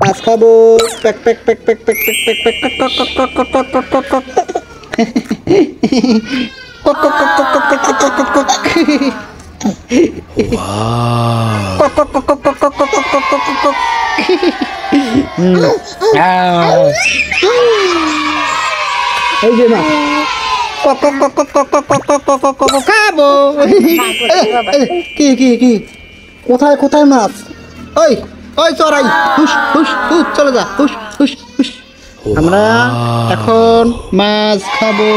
মাছ খাবো প্যাক প্যাক প্যাক প্যাক প্যাক প্যাক প্যাক প্যাক কক কক কক কক কক কক কক কক কক কক কক কক কক কক কক কক কক। কক কক কক কক কক কক কক কক কক কক কক। এই যে মাছ কক কক কক কক কক কক কক কক কক কক খাবো। কি কি কি কোথায় কোথায় মাছ? ওই ওই চড়াই হুস হুস হুস চলে যা হুস হুস হুস। আমরা এখন মাছ খাবো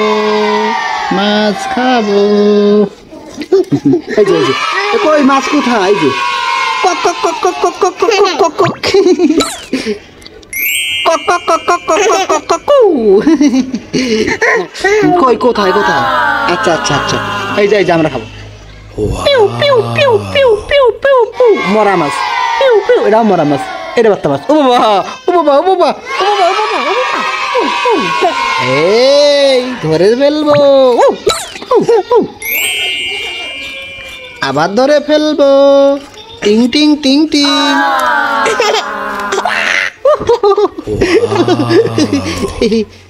মাছ খাবো। এই যে কই মাছ কোথায়? এই যে কক কক কক কক কক কক কক কক কক কক কক কক কক কক কক কক কক। কই কোথায় কোথায়? আচ্ছা আচ্ছা আচ্ছা এই যে আমরা খাবো। পিউ পিউ পিউ পিউ পিউ পিউ পিউ মরা মাছ। পিউ পিউ এটা মরা মাছ, এটা বাচ্চা মাছ। ও বাবা ও বাবা ও বাবা ও বাবা ও বাবা ও বাবা। এই ধরে ফেলবো, আবার ধরে ফেলবো। টিং টিং টিং টিং।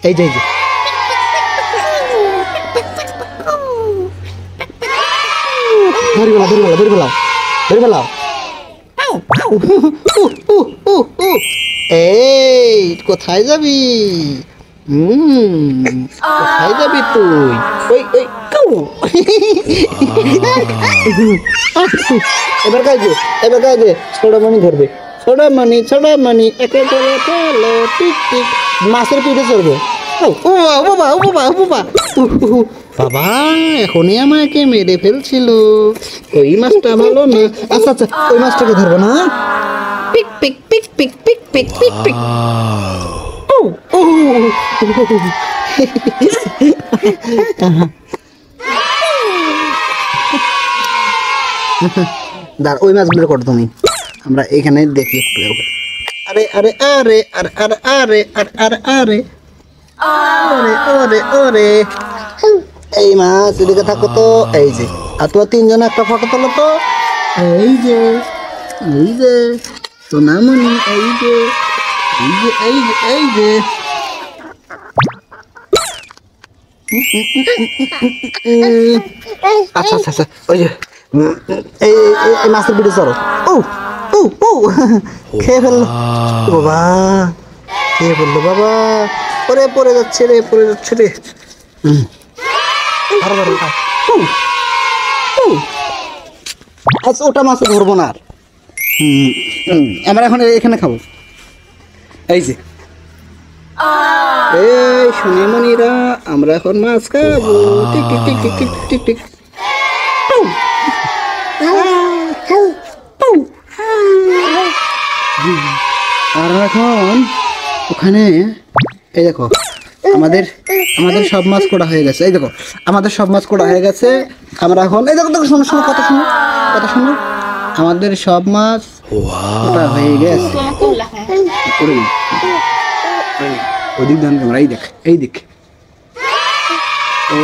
এই যে ধরে ফেলাও ধরে ফেলাও ধরে ফেলাও ধরে ফেলাও। এই কোথায় যাবি? কোথায় যাবি তুই? ওই ওই এবার কাজে এবার কাজে ছোড়ামণি ধরবে। ছোড়ামণি একে ধরে ফেলো টিক টিক মাছের পিঠে চড়বে। ও বাবা ও বাবা ও বাবা বাবা এখনই আমাকে মেরে ফেলছিল। ওই মাছটা ভালো না। আচ্ছা আচ্ছা ওই মাছটাকে ধরবো না। পিক পিক পিক পিক পিক পিক পিক পিক। দাঁড় ওই মাছগুলো করো তুমি, আমরা এখানে দেখি একটু। আরে আরে আরে আরে আরে আরে আরে আরে আরে ওরে ওরে এই মাছ এদিকে থাকো তো। এই যে আর তোমার তিনজন একটা ফটো তোলো তো। এই যে সোনামণি এই যে এই যে এই যে এই যে আচ্ছা আচ্ছা আচ্ছা ওই যে এই মাছের পিঠে চড়ো। ও ও ও খেয়ে ফেললো বাবা, খেয়ে ফেললো বাবা। পরে পড়ে যাচ্ছে রে পড়ে যাচ্ছে রে। আচ্ছা ওটা মাছ ধরবো না আর। আমরা এখন এখানে খাবো। এই যে এই সোনামণিরা আমরা এখন মাছ খাবো। টিক টিক টিক টিক টিক টিক টিক। আর এখন ওখানে এই দেখো আমাদের সব মাছ কোড়া হয়ে গেছে। এই দেখো আমাদের সব মাছ কোড়া হয়ে গেছে। আমরা এখন এই দেখো দেখো শোনো শোনো কথা শোনো কথা শোনো। আমাদের সব মাছ কোড়া হয়ে গেছে। ওদিক ধান তোমরা এই দেখ এই দেখ। ও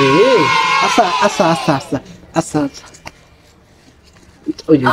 রে আচ্ছা আচ্ছা আচ্ছা আচ্ছা আচ্ছা আচ্ছা ওই যে